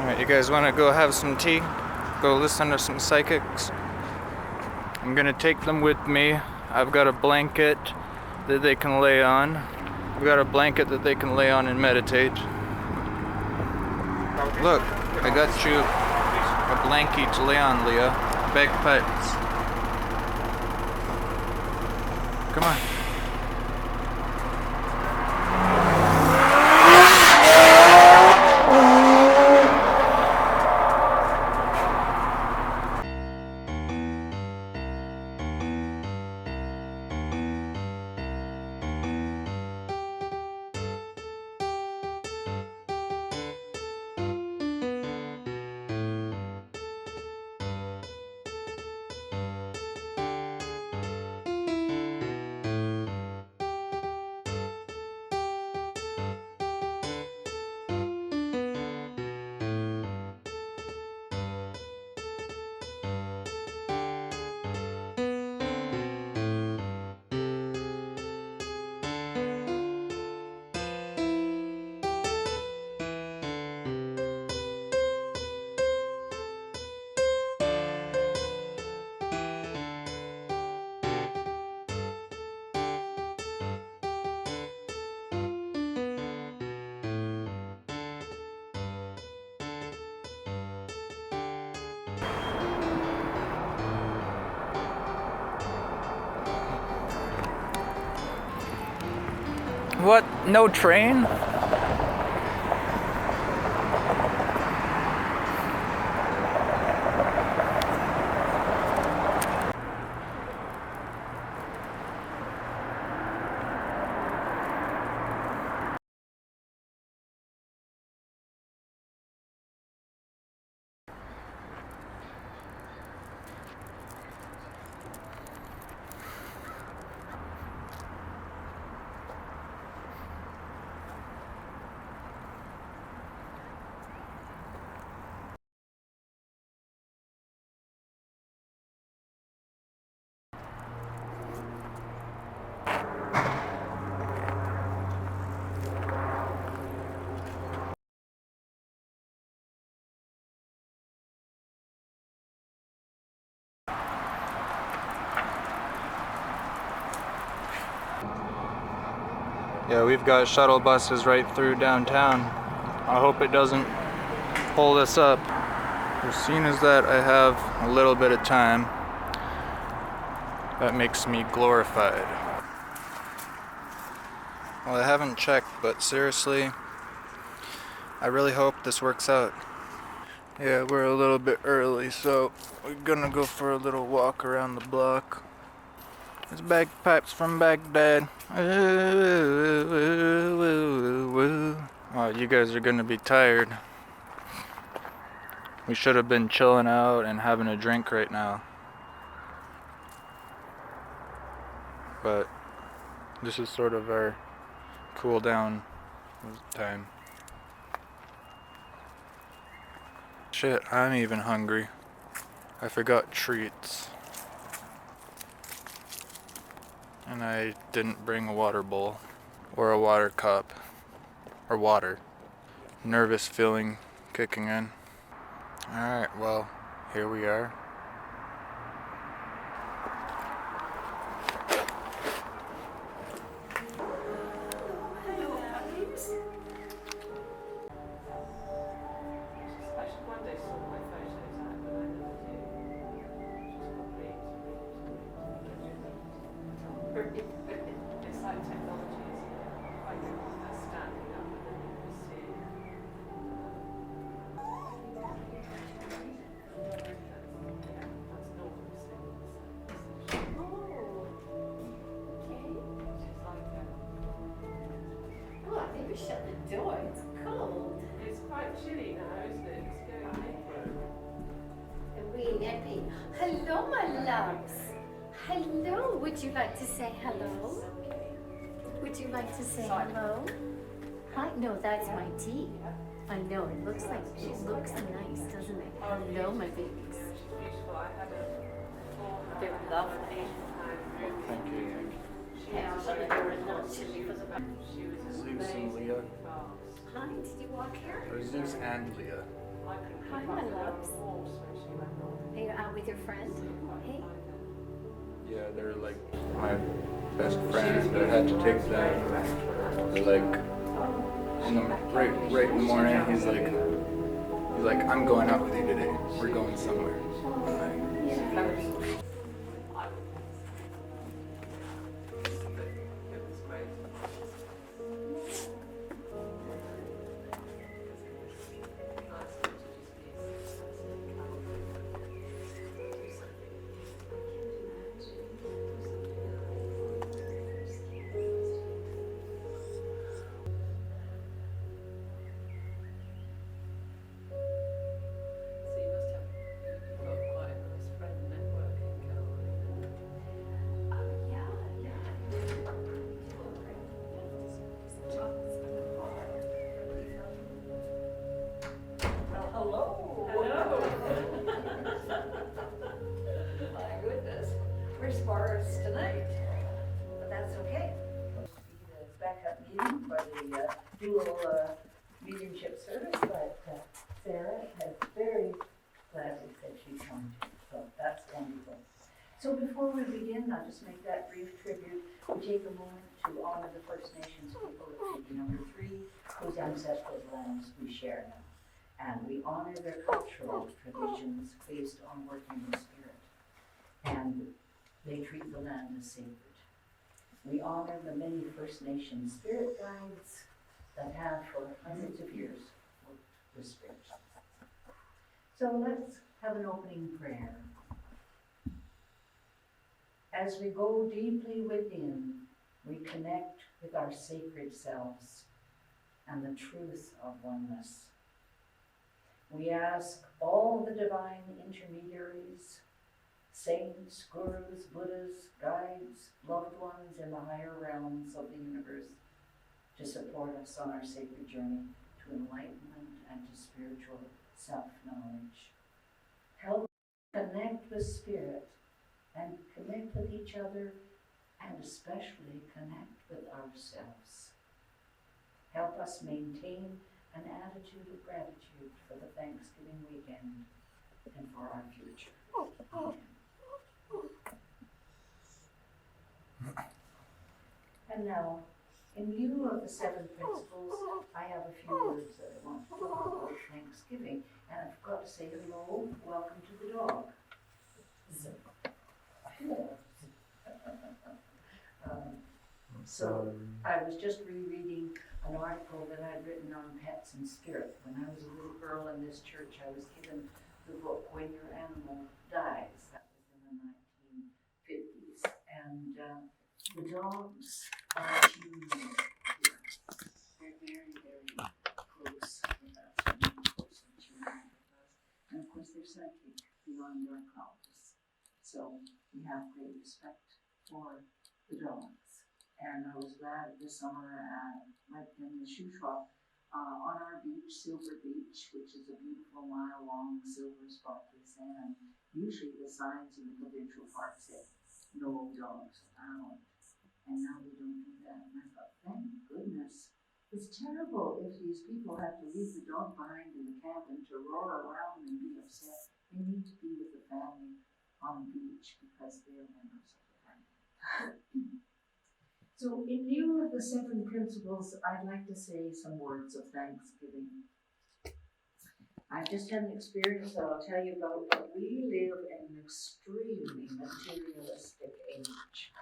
Alright, you guys want to go have some tea? Go listen to some psychics? I'm gonna take them with me. I've got a blanket that they can lay on. I've got a blanket that they can lay on and meditate. Look, I got you a blankie to lay on, Leah. Bagpipes. Come on. What? No train? Yeah, we've got shuttle buses right through downtown. I hope it doesn't hold us up. As soon as that I have a little bit of time, that makes me glorified. Well, I haven't checked, but seriously, I really hope this works out. Yeah, we're a little bit early, so we're gonna go for a little walk around the block. It's bagpipes from Baghdad. Oh, you guys are gonna be tired. We should have been chilling out and having a drink right now. But this is sort of our cool down time. Shit, I'm even hungry. I forgot treats. And I didn't bring a water bowl or a water cup or water. Nervous feeling kicking in. Alright, well, here we are. It's like technology is like standing up and then you see that's normal. Oh, I think we shut the door. It's cold. It's quite chilly now, isn't it? It's going liquid. A wee nippy. Hello, my loves. Hello. Would you like to say hello? Would you like to say hello? Hi. No, that's my tea. I know. It looks nice, doesn't it? Hello, my babies. Beautiful. I had a They're lovely. Thank you. Yeah, shut the door. It's not chilly for the Zeus and Leah. Hi. Did you walk here? Or Zeus and Leah. Hi, my loves. Are you out with your friend? Hey. Yeah, they're like my best friend. I had to take them. Like in the right in the morning. He's like, I'm going out with you today. We're going somewhere. Hello. My goodness, we're sparse tonight, but that's okay. The backup meeting for the dual mediumship service, but Sarah has very gladly said she's coming to, so that's wonderful. So before we begin, I'll just make that brief tribute. We take a moment to honor the First Nations people of Treaty Number 3, whose ancestral lands we share now. And we honor their cultural traditions based on working in spirit. And they treat the land as sacred. We honor the many First Nations spirit guides that have for hundreds of years worked with spirit. So let's have an opening prayer. As we go deeply within, we connect with our sacred selves and the truth of oneness. We ask all the divine intermediaries, saints, gurus, Buddhas, guides, loved ones in the higher realms of the universe to support us on our sacred journey to enlightenment and to spiritual self-knowledge. Help us connect with spirit and connect with each other and especially connect with ourselves. Help us maintain an attitude of gratitude for the Thanksgiving weekend and for our future. Amen. And now, in lieu of the 7 principles, I have a few words that I want to talk about Thanksgiving. And I forgot to say hello, welcome to the dog. So I was just rereading an article that I'd written on pets and spirit. When I was a little girl in this church, I was given the book When Your Animal Dies. That was in the 1950s. And the dogs are human. They're very, very close with us, very close and human with us. And of course, they're psychic beyond our powers. So we have great respect for the dogs. And I was glad this summer right in the shoe shop on our beach, Silver Beach, which is a beautiful mile-long silver sparkly sand. Usually the signs in the provincial park say, no dogs allowed. And now they don't do that. And I thought, thank goodness. It's terrible if these people have to leave the dog behind in the cabin to roar around and be upset. They need to be with the family on the beach because they're members of the family. So in lieu of the 7 principles, I'd like to say some words of thanksgiving. I just had an experience that I'll tell you about, but we live in an extremely materialistic age.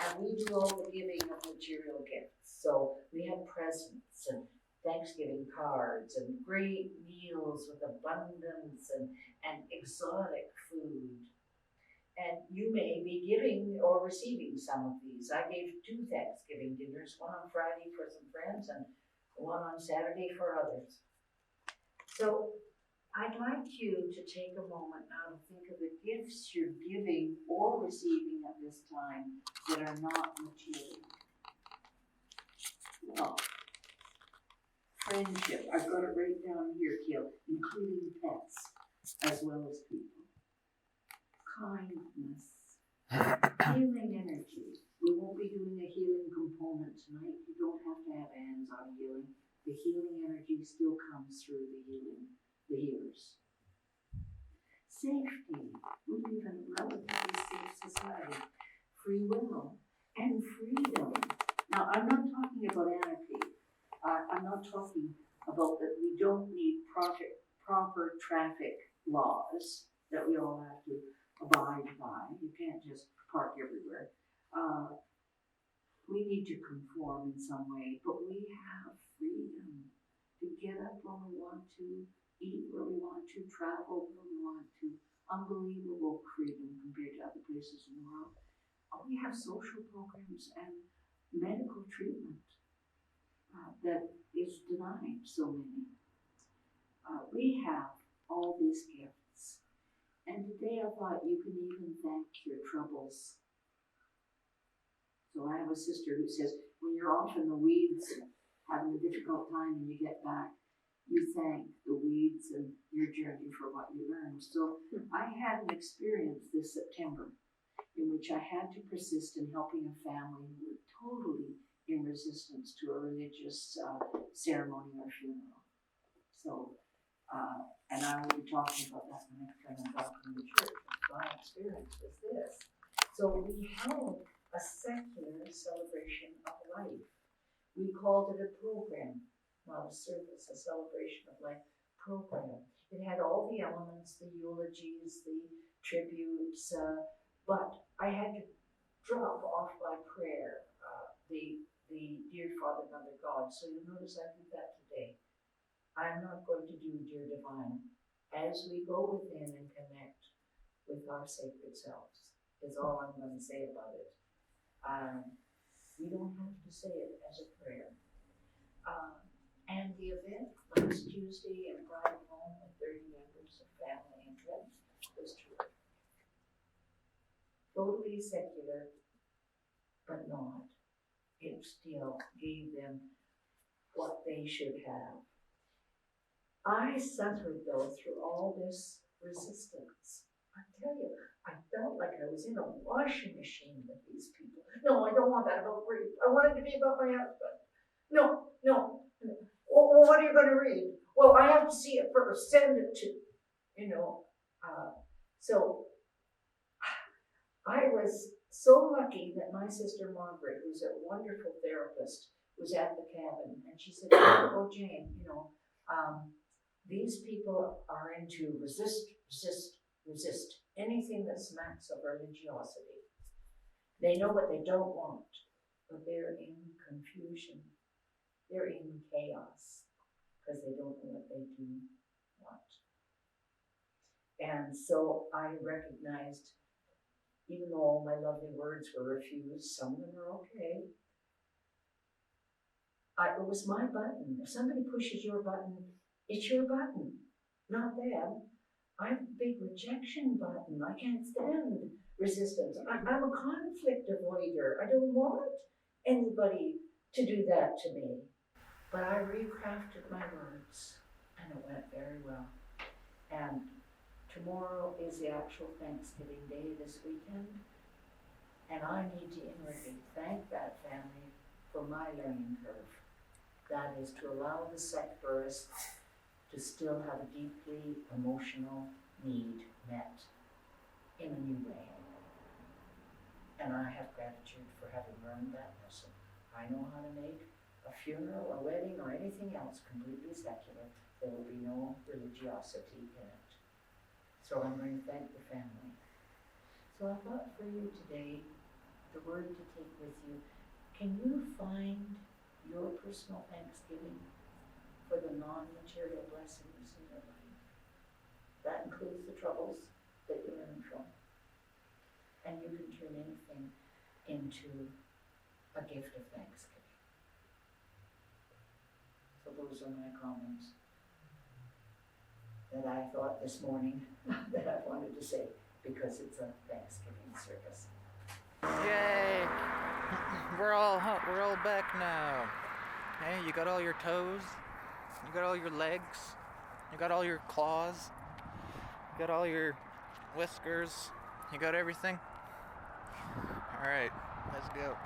And we do all the giving of material gifts. So we have presents and Thanksgiving cards and great meals with abundance and exotic food. And you may be giving or receiving some of these. I gave 2 Thanksgiving dinners, one on Friday for some friends and one on Saturday for others. So I'd like you to take a moment now to think of the gifts you're giving or receiving at this time that are not material. Love, friendship, I've got it right down here, Keel, including pets as well as people. Kindness. Healing energy. We won't be doing a healing component tonight. You don't have to have hands-on healing. The healing energy still comes through the healing the healers. Safety. We live in a relatively safe society. Free will and freedom. Now, I'm not talking about anarchy. I'm not talking about that we don't need proper traffic laws that we all have to abide by. You can't just park everywhere. We need to conform in some way, but we have freedom to get up when we want to, eat where we want to, travel where we want to. Unbelievable freedom compared to other places in the world. We have social programs and medical treatment that is denied so many. We have all these gifts. And today I thought you can even thank your troubles. So I have a sister who says, when you're off in the weeds, having a difficult time and you get back, you thank the weeds and your journey for what you learned. So I had an experience this September in which I had to persist in helping a family who were totally in resistance to a religious ceremony or funeral. So, and I will be talking about that the next time I'm talking to the church. My experience was this. So we held a secular celebration of life. We called it a program, not a service, a celebration of life program. It had all the elements, the eulogies, the tributes, but I had to drop off by prayer the Dear Father, Mother, God. So you'll notice I did that today. I'm not going to do Dear Divine. As we go within and connect with our sacred selves, is all I'm going to say about it. We don't have to say it as a prayer. And the event last Tuesday in a private home with 30 members of family and friends was terrific. Totally secular, but not. It still gave them what they should have. I suffered though through all this resistance. I tell you, I felt like I was in a washing machine with these people. No, I don't want that about grief. I want it to be about my husband. No. Well, what are you going to read? Well, I have to see it first. Send it to, So I was so lucky that my sister Margaret, who's a wonderful therapist, was at the cabin, and she said, "Oh, Jane, these people are into resist anything that smacks of religiosity. They know what they don't want, but they're in confusion. They're in chaos because they don't know what they do want." And so I recognized, even though all my lovely words were refused, some of them are okay. It was my button. If somebody pushes your button, it's your button, not them. I'm a big rejection button. I can't stand resistance. I'm a conflict avoider. I don't want anybody to do that to me. But I recrafted my words, and it went very well. And tomorrow is the actual Thanksgiving Day this weekend, and I need to inwardly thank that family for my learning curve. That is to allow the secularists to still have a deeply emotional need met in a new way. And I have gratitude for having learned that lesson. I know how to make a funeral, a wedding, or anything else completely secular. There will be no religiosity in it. So I'm going to thank the family. So I thought for you today, the word to take with you, can you find your personal thanksgiving for the non-material blessings in your life? That includes the troubles that you learn from. And you can turn anything into a gift of thanksgiving. So those are my comments that I thought this morning that I wanted to say, because it's a Thanksgiving service. Yay! We're all back now. Hey, you got all your toes, you got all your legs, you got all your claws, you got all your whiskers, you got everything? Alright, let's go.